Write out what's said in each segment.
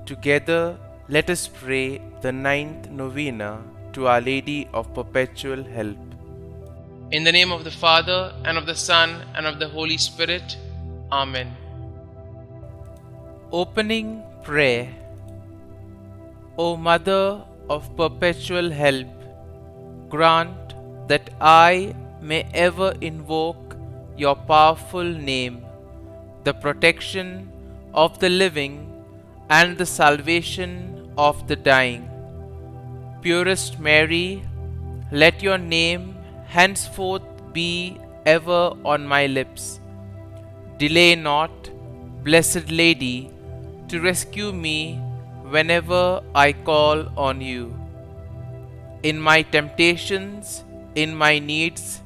Together, let us pray the ninth novena to Our Lady of Perpetual Help. In the name of the Father, and of the Son, and of the Holy Spirit. Amen. Opening Prayer. O Mother of Perpetual Help, grant that I may ever invoke your powerful name, the protection of the living and the salvation of the dying. Purest Mary, let your name henceforth be ever on my lips. Delay not, Blessed Lady, to rescue me whenever I call on you. In my temptations, in my needs,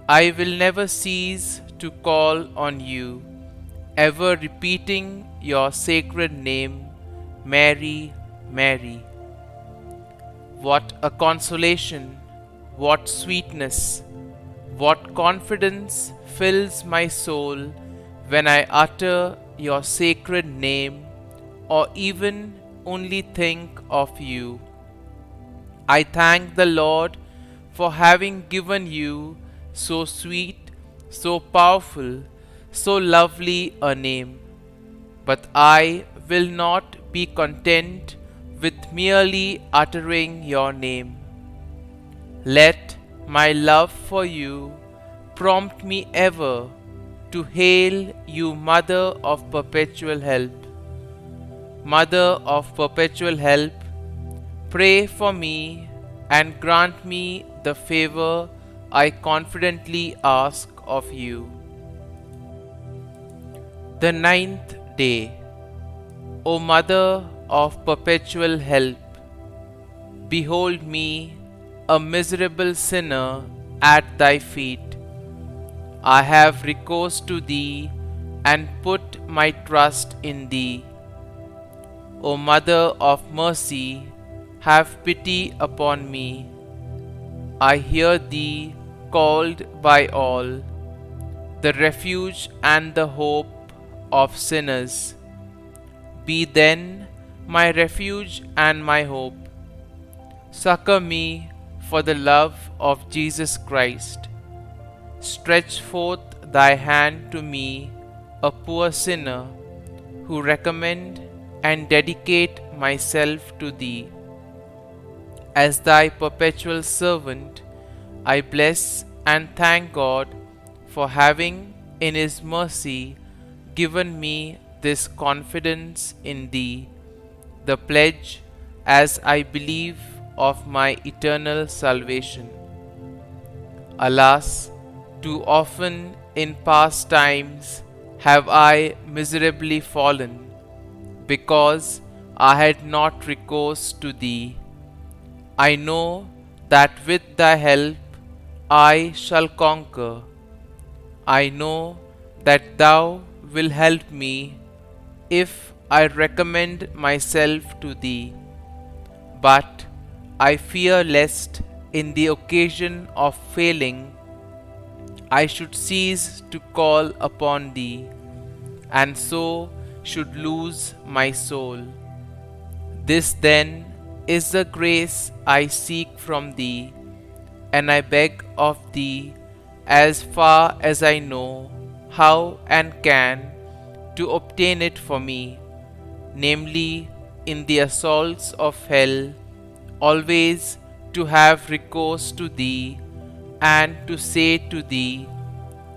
I will never cease to call on you, ever repeating your sacred name, Mary, Mary. What a consolation, what sweetness, what confidence fills my soul when I utter your sacred name or even only think of you. I thank the Lord for having given you so sweet, so powerful, so lovely a name. But I will not be content with merely uttering your name. Let my love for you prompt me ever to hail you, Mother of Perpetual Help. Mother of Perpetual Help, pray for me and grant me the favor I confidently ask of you. The ninth day. O Mother of Perpetual Help, behold me, a miserable sinner, at thy feet. I have recourse to thee and put my trust in thee. O Mother of Mercy, have pity upon me. I hear thee called by all, the refuge and the hope of sinners. Be then my refuge and my hope. Succor me for the love of Jesus Christ. Stretch forth thy hand to me, a poor sinner, who recommend and dedicate myself to thee. As thy perpetual servant, I bless and thank God for having, in his mercy, given me this confidence in thee, the pledge, as I believe, of my eternal salvation. Alas, too often in past times have I miserably fallen, because I had not recourse to thee. I know that with thy help I shall conquer. I know that thou wilt help me if I recommend myself to thee. But I fear lest in the occasion of failing I should cease to call upon thee, and so should lose my soul. This then is the grace I seek from thee, and I beg of thee, as far as I know how and can, to obtain it for me, namely, in the assaults of hell, always to have recourse to thee, and to say to thee,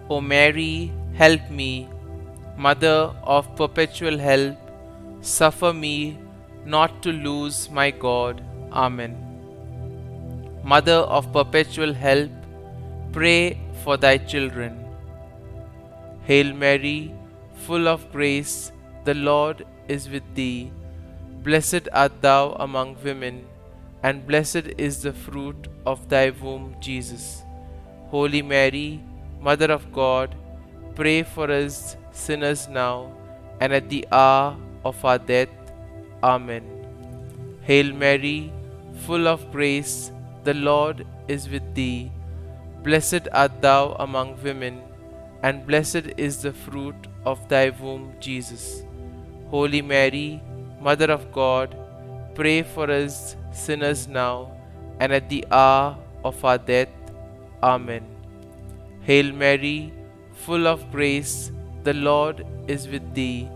O Mary, help me, Mother of Perpetual Help, suffer me not to lose my God. Amen. Mother of Perpetual Help, pray for thy children. Hail Mary, full of grace, the Lord is with thee. Blessed art thou among women, and blessed is the fruit of thy womb, Jesus. Holy Mary, Mother of God, pray for us sinners now and at the hour of our death. Amen. Hail Mary, full of grace, the Lord is with thee. Blessed art thou among women, and blessed is the fruit of thy womb, Jesus. Holy Mary, Mother of God, pray for us sinners now and at the hour of our death. Amen. Hail Mary, full of grace, the Lord is with thee.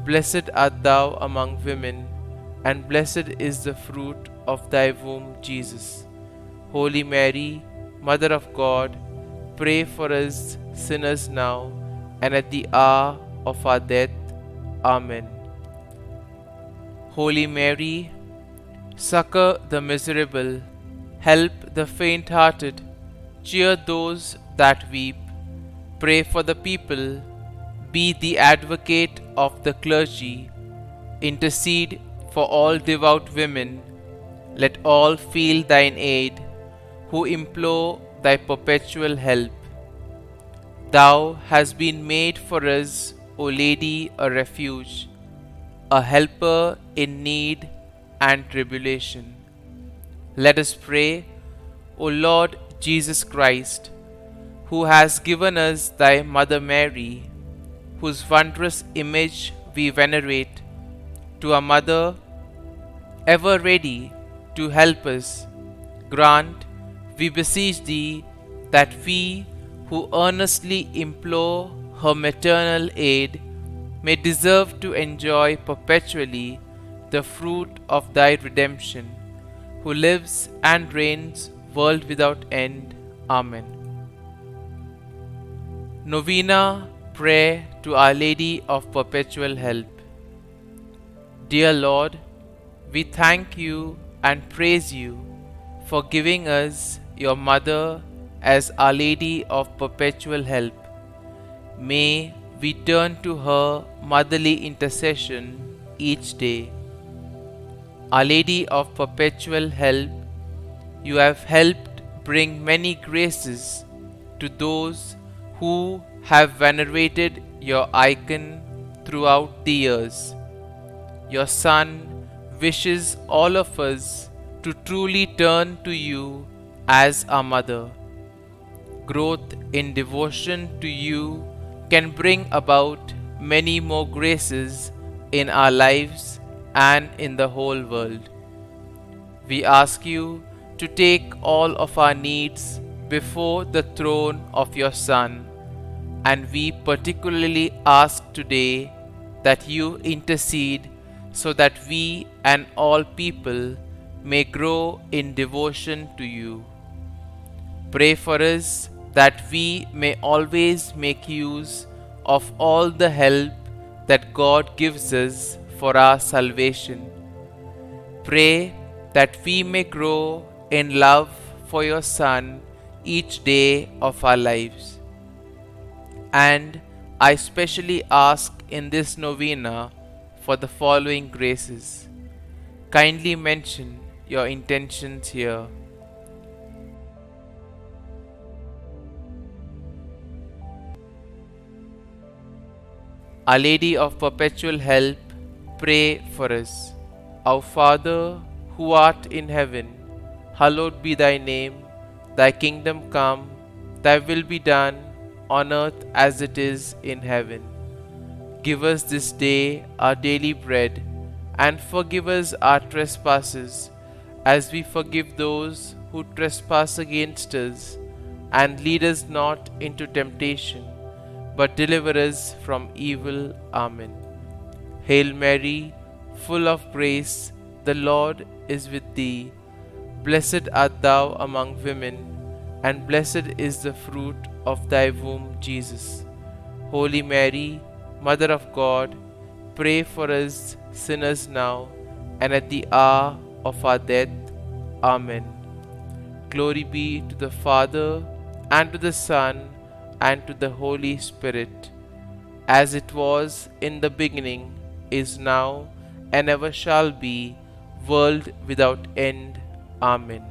Blessed art thou among women, and blessed is the fruit of thy womb, Jesus. Holy Mary, Mother of God, pray for us sinners now and at the hour of our death. Amen. Holy Mary, succor the miserable, help the faint-hearted, cheer those that weep, pray for the people, be the advocate of the clergy, intercede for all devout women, let all feel thine aid, who implore thy perpetual help. Thou hast been made for us, O Lady, a refuge, a helper in need and tribulation. Let us pray, O Lord Jesus Christ, who has given us thy Mother Mary, whose wondrous image we venerate, to a mother ever ready to help us, grant, we beseech thee, that we who earnestly implore her maternal aid may deserve to enjoy perpetually the fruit of thy redemption, who lives and reigns world without end. Amen. Novena Prayer to Our Lady of Perpetual Help. Dear Lord, we thank you and praise you for giving us your Mother as Our Lady of Perpetual Help. May we turn to her motherly intercession each day. Our Lady of Perpetual Help, you have helped bring many graces to those who have venerated your icon throughout the years. Your Son wishes all of us to truly turn to you as our Mother. Growth in devotion to you can bring about many more graces in our lives and in the whole world. We ask you to take all of our needs before the throne of your Son, and we particularly ask today that you intercede so that we and all people may grow in devotion to you. Pray for us that we may always make use of all the help that God gives us for our salvation. Pray that we may grow in love for your Son each day of our lives. And I specially ask in this novena for the following graces. Kindly mention your intentions here. Our Lady of Perpetual Help, pray for us. Our Father, who art in heaven, hallowed be thy name. Thy kingdom come, thy will be done, on earth as it is in heaven. Give us this day our daily bread, and forgive us our trespasses, as we forgive those who trespass against us. And lead us not into temptation, but deliver us from evil. Amen. Hail Mary, full of grace, the Lord is with thee. Blessed art thou among women, and blessed is the fruit of thy womb, Jesus. Holy Mary, Mother of God, pray for us sinners now and at the hour of our death. Amen. Glory be to the Father, and to the Son, and to the Holy Spirit, as it was in the beginning, is now, and ever shall be, world without end. Amen.